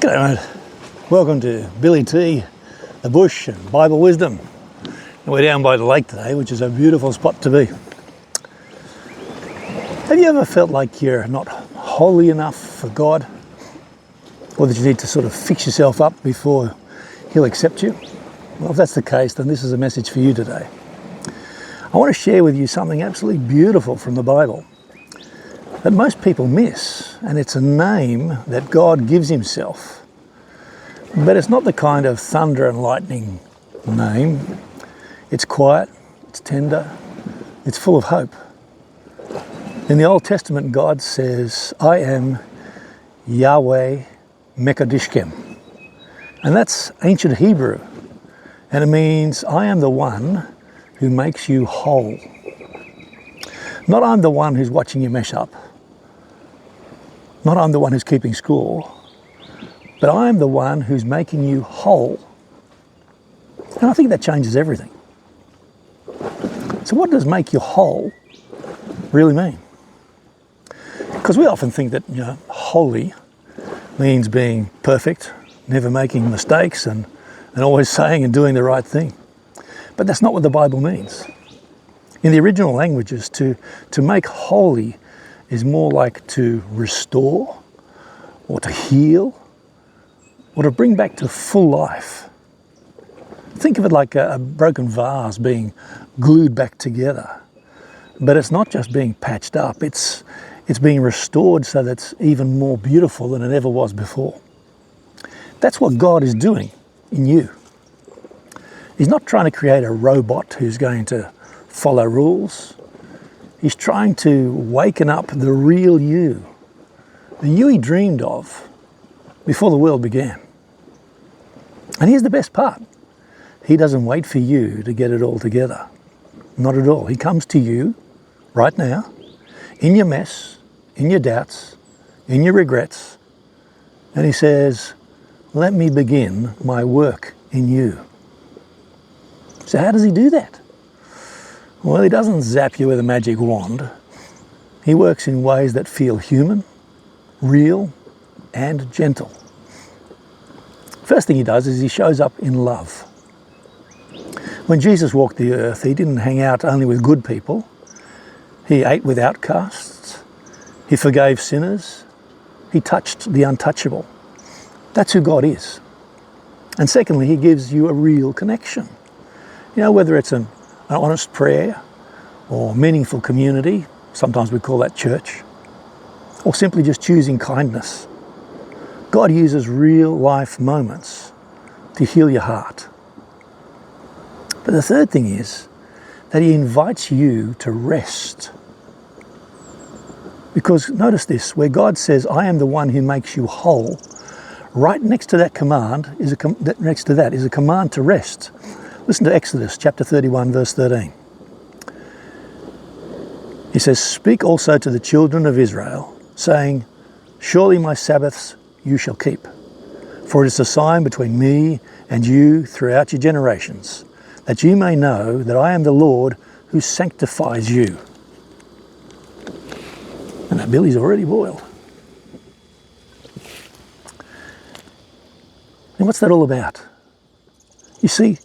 G'day mate, welcome to Billy T, the Bush and Bible Wisdom. And we're down by the lake today, which is a beautiful spot to be. Have you ever felt like you're not holy enough for God? Or that you need to sort of fix yourself up before He'll accept you? Well, if that's the case, then this is a message for you today. I want to share with you something absolutely beautiful from the Bible that most people miss, and it's a name that God gives Himself. But it's not the kind of thunder and lightning name. It's quiet, it's tender, it's full of hope. In the Old Testament, God says, I am YHWH Mekoddishkem. And that's ancient Hebrew. And it means, I am the one who makes you whole. Not I'm the one who's watching you mess up. Not I'm the one who's keeping score. But I am the one who's making you whole. And I think that changes everything. So what does make you whole really mean? Because we often think that, holy means being perfect, never making mistakes, and always saying and doing the right thing. But that's not what the Bible means. In the original languages, to make holy is more like to restore, or to heal, or to bring back to full life. Think of it like a broken vase being glued back together. But it's not just being patched up, it's being restored so that it's even more beautiful than it ever was before. That's what God is doing in you. He's not trying to create a robot who's going to follow rules. He's trying to waken up the real you, the you He dreamed of before the world began. And here's the best part. He doesn't wait for you to get it all together. Not at all. He comes to you right now, in your mess, in your doubts, in your regrets, and He says, let me begin my work in you. So how does He do that? Well, He doesn't zap you with a magic wand. He works in ways that feel human, real, and gentle. First thing He does is He shows up in love. When Jesus walked the earth, He didn't hang out only with good people. He ate with outcasts. He forgave sinners. He touched the untouchable. That's who God is. And secondly, He gives you a real connection. Whether it's an honest prayer or meaningful community, sometimes we call that church, or simply just choosing kindness. God uses real life moments to heal your heart. But the third thing is that He invites you to rest. Because notice this, where God says, I am the one who makes you whole, right next to that command is a command to rest. Listen to Exodus chapter 31, verse 13. He says, speak also to the children of Israel, saying, surely my Sabbaths you shall keep, for it is a sign between me and you throughout your generations, that you may know that I am the Lord who sanctifies you. And that Billy's already boiled. And what's that all about? You see,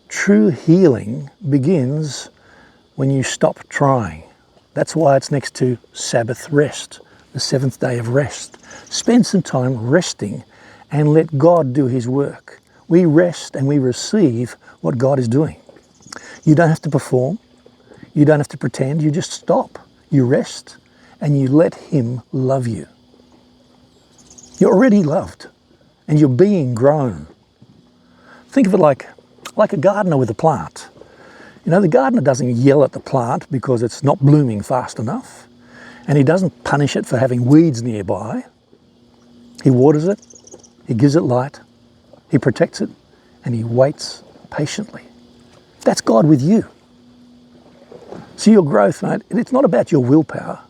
true healing begins when you stop trying. That's why it's next to Sabbath rest, the seventh day of rest. Spend some time resting and let God do His work. We rest and we receive what God is doing. You don't have to perform. You don't have to pretend. You just stop. You rest and you let Him love you. You're already loved and you're being grown. Think of it like a gardener with a plant. The gardener doesn't yell at the plant because it's not blooming fast enough, and he doesn't punish it for having weeds nearby. He waters it, he gives it light, he protects it, and he waits patiently. That's God with you. See, your growth, mate, it's not about your willpower.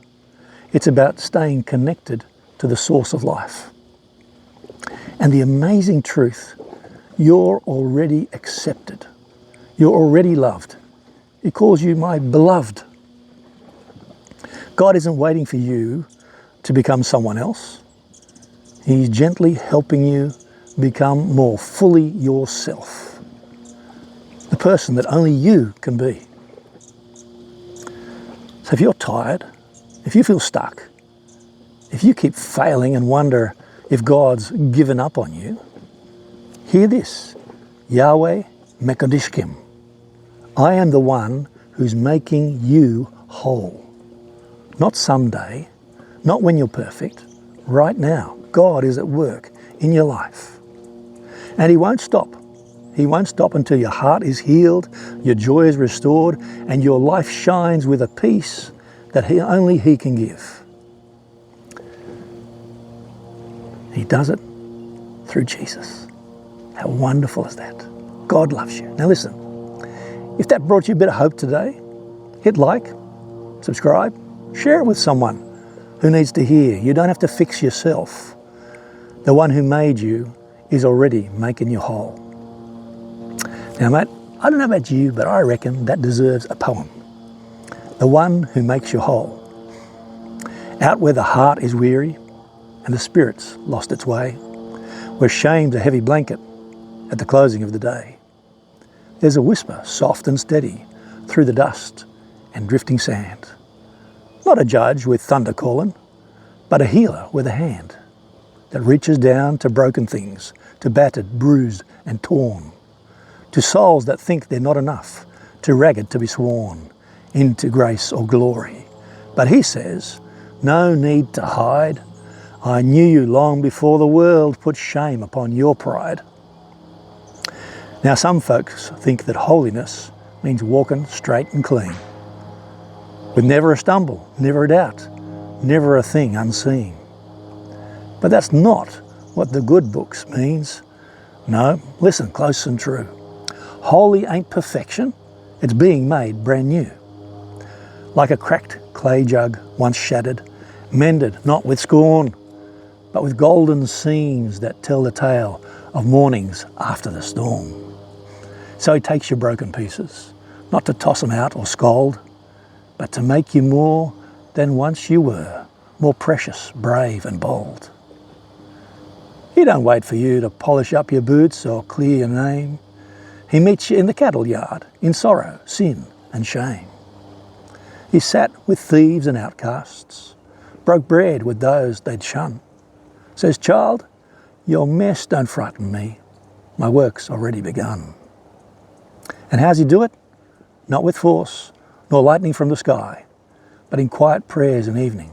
It's about staying connected to the source of life. And the amazing truth, you're already accepted. You're already loved. He calls you my beloved. God isn't waiting for you to become someone else. He's gently helping you become more fully yourself, the person that only you can be. So if you're tired, if you feel stuck, if you keep failing and wonder if God's given up on you, hear this: YHWH Mekoddishkem. I am the one who's making you whole. Not someday, not when you're perfect. Right now, God is at work in your life. And He won't stop. He won't stop until your heart is healed, your joy is restored, and your life shines with a peace that only He can give. He does it through Jesus. How wonderful is that? God loves you. Now listen, if that brought you a bit of hope today, hit like, subscribe, share it with someone who needs to hear. You don't have to fix yourself. The one who made you is already making you whole. Now mate, I don't know about you, but I reckon that deserves a poem. The one who makes you whole. Out where the heart is weary and the spirit's lost its way, where shame's a heavy blanket at the closing of the day, there's a whisper, soft and steady, through the dust and drifting sand. Not a judge with thunder calling, but a healer with a hand that reaches down to broken things, to battered, bruised and torn, to souls that think they're not enough, too ragged to be sworn into grace or glory. But He says, no need to hide. I knew you long before the world put shame upon your pride. Now some folks think that holiness means walking straight and clean, with never a stumble, never a doubt, never a thing unseen. But that's not what the good books means. No, listen close and true. Holy ain't perfection, it's being made brand new. Like a cracked clay jug once shattered, mended not with scorn, but with golden seams that tell the tale of mornings after the storm. So He takes your broken pieces, not to toss them out or scold, but to make you more than once you were, more precious, brave and bold. He don't wait for you to polish up your boots or clear your name. He meets you in the cattle yard, in sorrow, sin and shame. He sat with thieves and outcasts, broke bread with those they'd shun. Says, child, your mess don't frighten me. My work's already begun. And how's He do it? Not with force, nor lightning from the sky, but in quiet prayers and evening,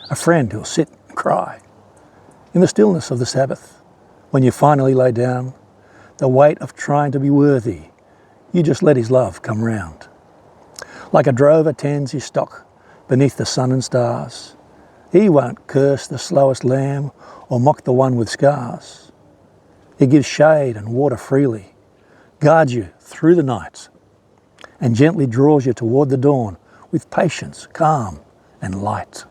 a friend who'll sit and cry. In the stillness of the Sabbath, when you finally lay down, the weight of trying to be worthy, you just let His love come round. Like a drover tends his stock beneath the sun and stars, He won't curse the slowest lamb or mock the one with scars. He gives shade and water freely, guards you through the night, and gently draws you toward the dawn with patience, calm and light.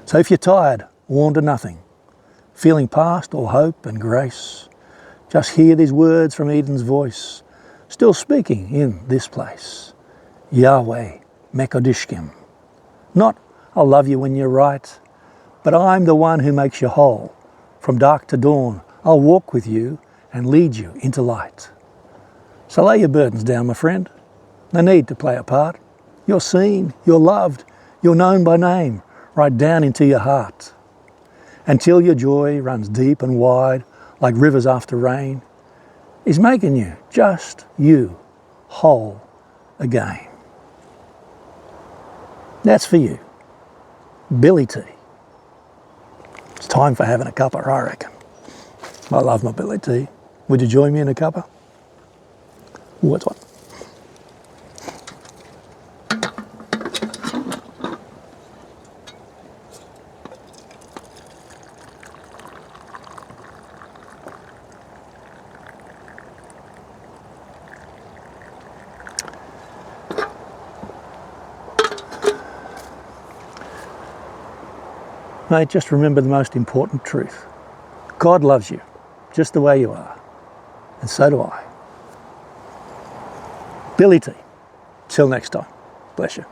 So if you're tired, worn to nothing, feeling past all hope and grace, just hear these words from Eden's voice, still speaking in this place. YHWH Mekoddishkem. Not, I'll love you when you're right, but I'm the one who makes you whole. From dark to dawn, I'll walk with you and lead you into light. So lay your burdens down, my friend. No need to play a part. You're seen, you're loved, you're known by name, right down into your heart. Until your joy runs deep and wide, like rivers after rain, He's making you, just you, whole again. That's for you. Billy T. It's time for having a cuppa, I reckon. I love my Billy T. Would you join me in a cuppa? What's what? Mate, just remember the most important truth. God loves you just the way you are, and so do I. Billy T. Till next time. Bless you.